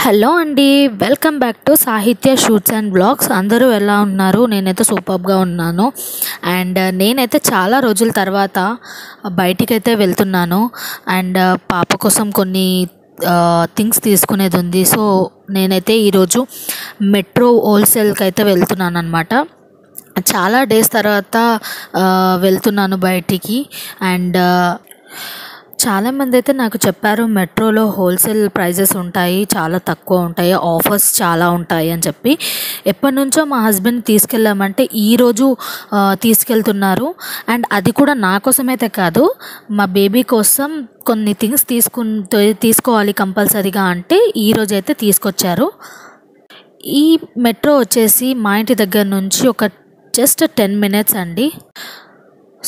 Hello అండి. Welcome back to సాహిత్య shoots and blogs. అందరూ ఎలా ఉన్నారు? నేనైతే సూపర్గా ఉన్నాను. అండ్ నేనైతే చాలా రోజుల తర్వాత బయటికైతే వెళ్తున్నాను. అండ్ పాప కోసం కొన్ని థింగ్స్ తీసుకునేది ఉంది. సో నేనైతే ఈరోజు మెట్రో హోల్సేల్కి అయితే వెళ్తున్నాను అనమాట. చాలా డేస్ తర్వాత వెళ్తున్నాను బయటికి. అండ్ చాలామంది అయితే నాకు చెప్పారు మెట్రోలో హోల్సేల్ ప్రైజెస్ ఉంటాయి, చాలా తక్కువ ఉంటాయి, ఆఫర్స్ చాలా ఉంటాయి అని చెప్పి. ఎప్పటి నుంచో మా హస్బెండ్ తీసుకెళ్ళామంటే ఈరోజు తీసుకెళ్తున్నారు. అండ్ అది కూడా నా కోసమైతే కాదు, మా బేబీ కోసం కొన్ని థింగ్స్ తీసుకోవాలి కంపల్సరీగా అంటే ఈరోజు అయితే తీసుకొచ్చారు. ఈ మెట్రో వచ్చేసి మా ఇంటి దగ్గర నుంచి ఒక జస్ట్ 10 minutes అండి.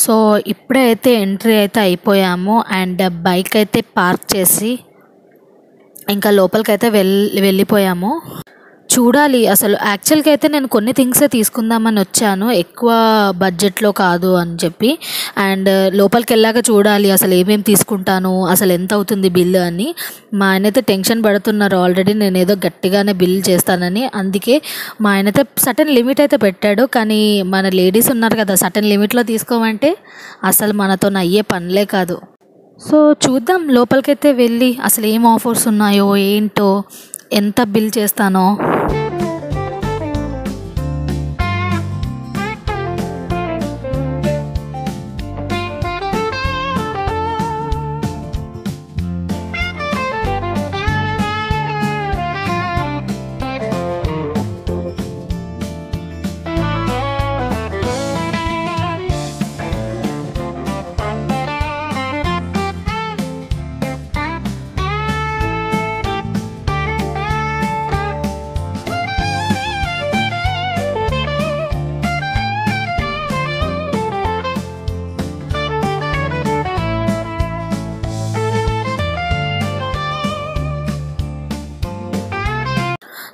సో ఇప్పుడే అయితే ఎంట్రీ అయితే అయిపోయాము. అండ్ బైక్ అయితే పార్క్ చేసి ఇంకా లోపలికైతే వెళ్ళిపోయాము. చూడాలి అసలు. యాక్చువల్గా అయితే నేను కొన్ని థింగ్సే తీసుకుందామని వచ్చాను, ఎక్కువ బడ్జెట్లో కాదు అని చెప్పి. అండ్ లోపలికి వెళ్ళాక చూడాలి అసలు ఏమేమి తీసుకుంటాను, అసలు ఎంత అవుతుంది బిల్లు అని. మా ఆయన అయితే టెన్షన్ పడుతున్నారు ఆల్రెడీ, నేను ఏదో గట్టిగానే బిల్ చేస్తానని. అందుకే మా ఆయన అయితే సటన్ లిమిట్ అయితే పెట్టాడు. కానీ మన లేడీస్ ఉన్నారు కదా, సటన్ లిమిట్లో తీసుకోమంటే అసలు మనతో అయ్యే పనులే కాదు. సో చూద్దాం, లోపలికైతే వెళ్ళి అసలు ఏం ఆఫర్స్ ఉన్నాయో ఏంటో, ఎంత బిల్ చేస్తానో.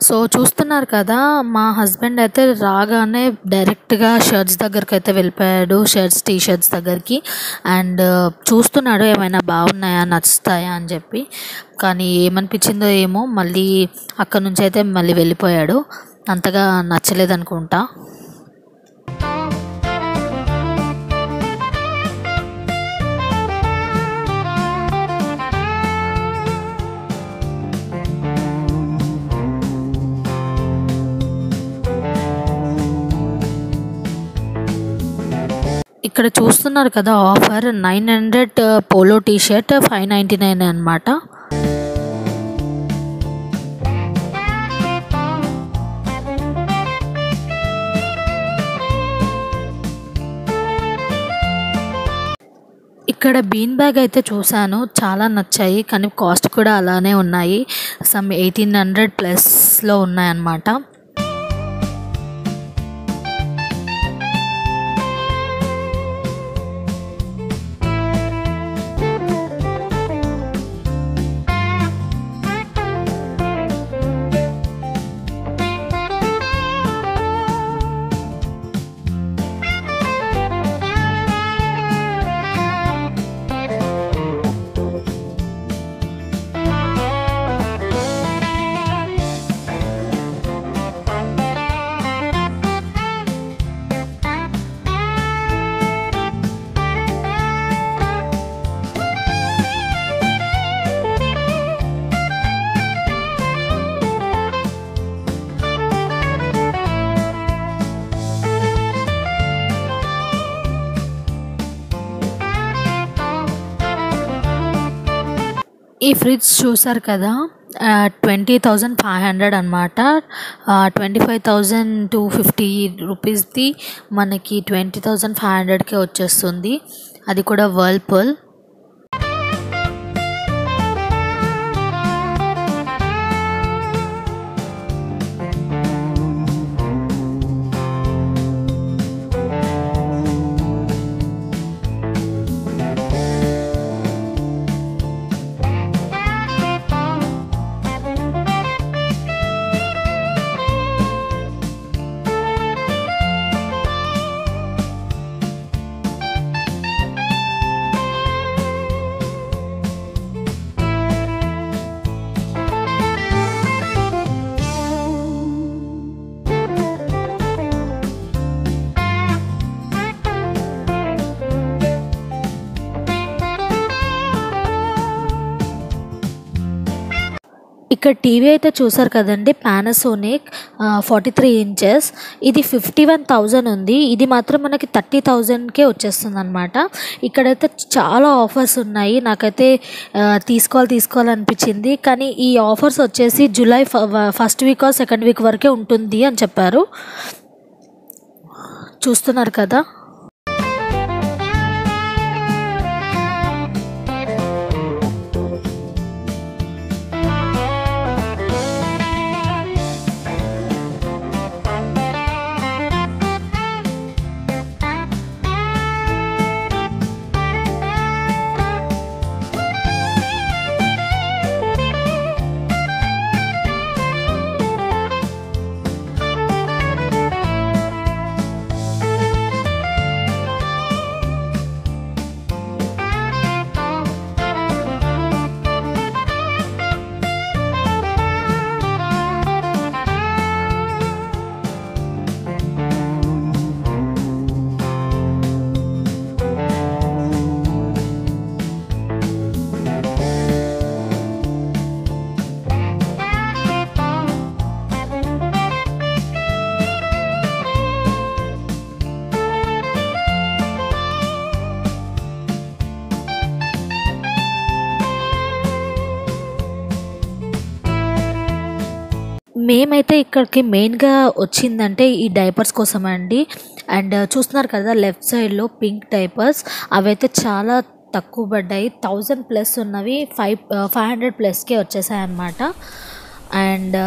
సో చూస్తున్నారు కదా, మా హస్బెండ్ అయితే రాగానే డైరెక్ట్గా షర్ట్స్ దగ్గరికి అయితే వెళ్ళిపోయాడు, షర్ట్స్ టీషర్ట్స్ దగ్గరికి. అండ్ చూస్తున్నాడు ఏమైనా బాగున్నాయా, నచ్చుతాయా అని చెప్పి. కానీ ఏమనిపించిందో ఏమో, మళ్ళీ అక్కడ నుంచి అయితే మళ్ళీ వెళ్ళిపోయాడు. అంతగా నచ్చలేదనుకుంటా. ఇక్కడ చూస్తున్నారు కదా ఆఫర్, 900 పోలో టీషర్ట్ 599 అనమాట. ఇక్కడ బీన్ బ్యాగ్ అయితే చూశాను, చాలా నచ్చాయి. కానీ కాస్ట్ కూడా అలానే ఉన్నాయి, సమ్ 1800+ ఉన్నాయన్నమాట. ఈ ఫ్రిడ్జ్ చూసారు కదా, 20,500 అనమాట. 25,250 రూపీస్ది మనకి 20,500కే వచ్చేస్తుంది. అది కూడా వర్ల్పూల్. ఇక్కడ టీవీ అయితే చూసారు కదండి, పానాసోనిక్ 43 ఇంచెస్. ఇది 51,000 ఉంది. ఇది మాత్రం మనకి 30,000కే వచ్చేస్తుంది అనమాట. ఇక్కడైతే చాలా ఆఫర్స్ ఉన్నాయి. నాకైతే తీసుకోవాలనిపించింది. కానీ ఈ ఆఫర్స్ వచ్చేసి July first week or second week వరకే ఉంటుంది అని చెప్పారు. చూస్తున్నారు కదా. మేమైతే ఇక్కడికి మెయిన్గా వచ్చిందంటే ఈ డైపర్స్ కోసం అండి. అండ్ చూస్తున్నారు కదా లెఫ్ట్ సైడ్లో పింక్ డైపర్స్, అవైతే చాలా తక్కువ పడ్డాయి. 1000+ ఉన్నవి 500+కే వచ్చేసాయి అన్నమాట. అండ్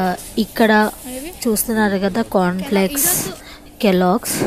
ఇక్కడ చూస్తున్నారు కదా కార్న్ఫ్లేక్స్, కెలాగ్స్.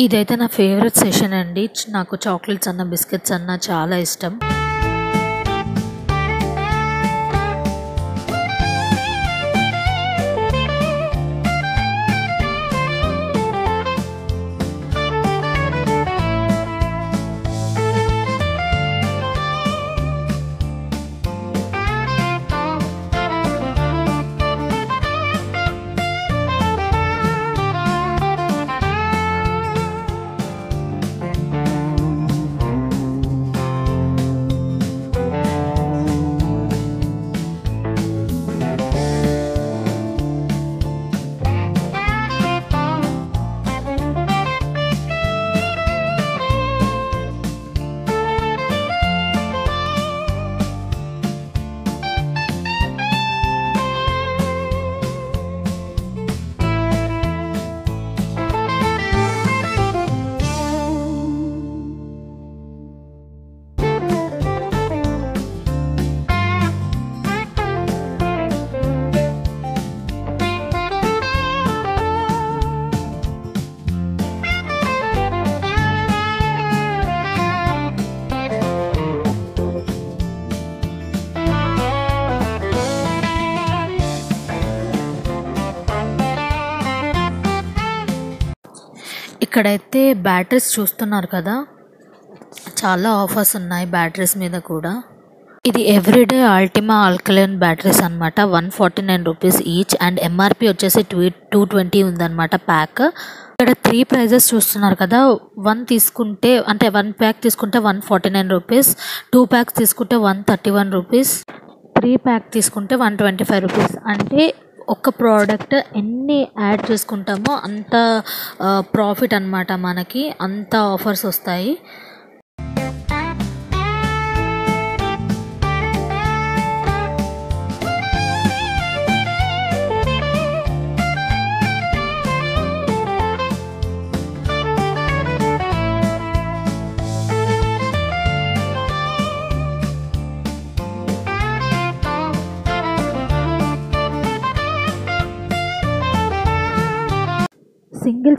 ఇదైతే నా ఫేవరెట్ సెషన్ అండి. నాకు చాక్లెట్స్ అన్న బిస్కెట్స్ అన్న చాలా ఇష్టం. ఇక్కడైతే బ్యాటరీస్ చూస్తున్నారు కదా, చాలా ఆఫర్స్ ఉన్నాయి బ్యాటరీస్ మీద కూడా. ఇది ఎవ్రీడే అల్టిమా ఆల్కలైన్ బ్యాటరీస్ అనమాట. 149 రూపీస్ ఈచ్. అండ్ ఎంఆర్పి వచ్చేసి 220 ఉందన్నమాట ప్యాక్. ఇక్కడ 3 ప్రైజెస్ చూస్తున్నారు కదా. 1 తీసుకుంటే అంటే 1 ప్యాక్ తీసుకుంటే 149 రూపీస్, 2 ప్యాక్స్ తీసుకుంటే 131 రూపీస్, 3 ప్యాక్ తీసుకుంటే 125 రూపీస్. అంటే ఒక ప్రోడక్ట్ ఎన్ని యాడ్ చేసుకుంటామో అంత ప్రాఫిట్ అన్నమాట మనకి, అంత ఆఫర్స్ వస్తాయి.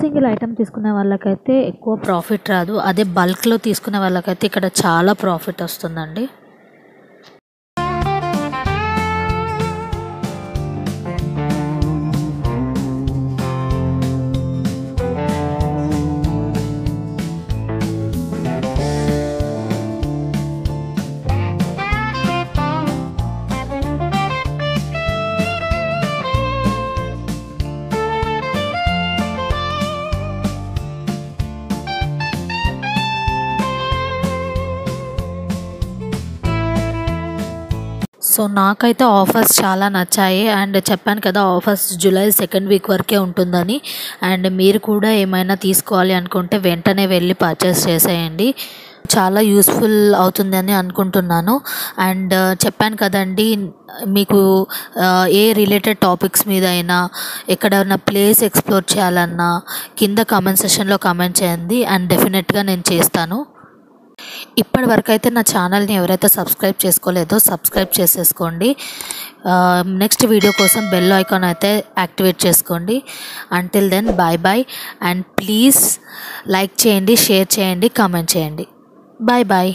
సింగిల్ ఐటమ్ తీసుకునే వాళ్ళకైతే ఎక్కువ ప్రాఫిట్ రాదు. అదే బల్క్లో తీసుకునే వాళ్ళకైతే ఇక్కడ చాలా ప్రాఫిట్ వస్తుందండి. సో నాకైతే ఆఫర్స్ చాలా నచ్చాయి. అండ్ చెప్పాను కదా, ఆఫర్స్ జూలై సెకండ్ వీక్ వరకే ఉంటుందని. అండ్ మీరు కూడా ఏమైనా తీసుకోవాలి అనుకుంటే వెంటనే వెళ్ళి పర్చేస్ చేసేయండి. చాలా యూస్ఫుల్ అవుతుందని అనుకుంటున్నాను. అండ్ చెప్పాను కదండి, మీకు ఏ రిలేటెడ్ టాపిక్స్ మీద అయినా, ఎక్కడైనా ప్లేస్ ఎక్స్ప్లోర్ చేయాలన్నా కింద కామెంట్ సెషన్లో కామెంట్ చేయండి. అండ్ డెఫినెట్గా నేను చేస్తాను. ఇప్పటి వరకు అయితే నా ఛానల్ని ఎవరైతే సబ్స్క్రైబ్ చేసుకోలేదో సబ్స్క్రైబ్ చేసేసుకోండి. నెక్స్ట్ వీడియో కోసం బెల్ ఐకాన్ అయితే యాక్టివేట్ చేసుకోండి. Until then bye bye. And please like చేయండి, షేర్ చేయండి, కామెంట్ చేయండి. Bye bye.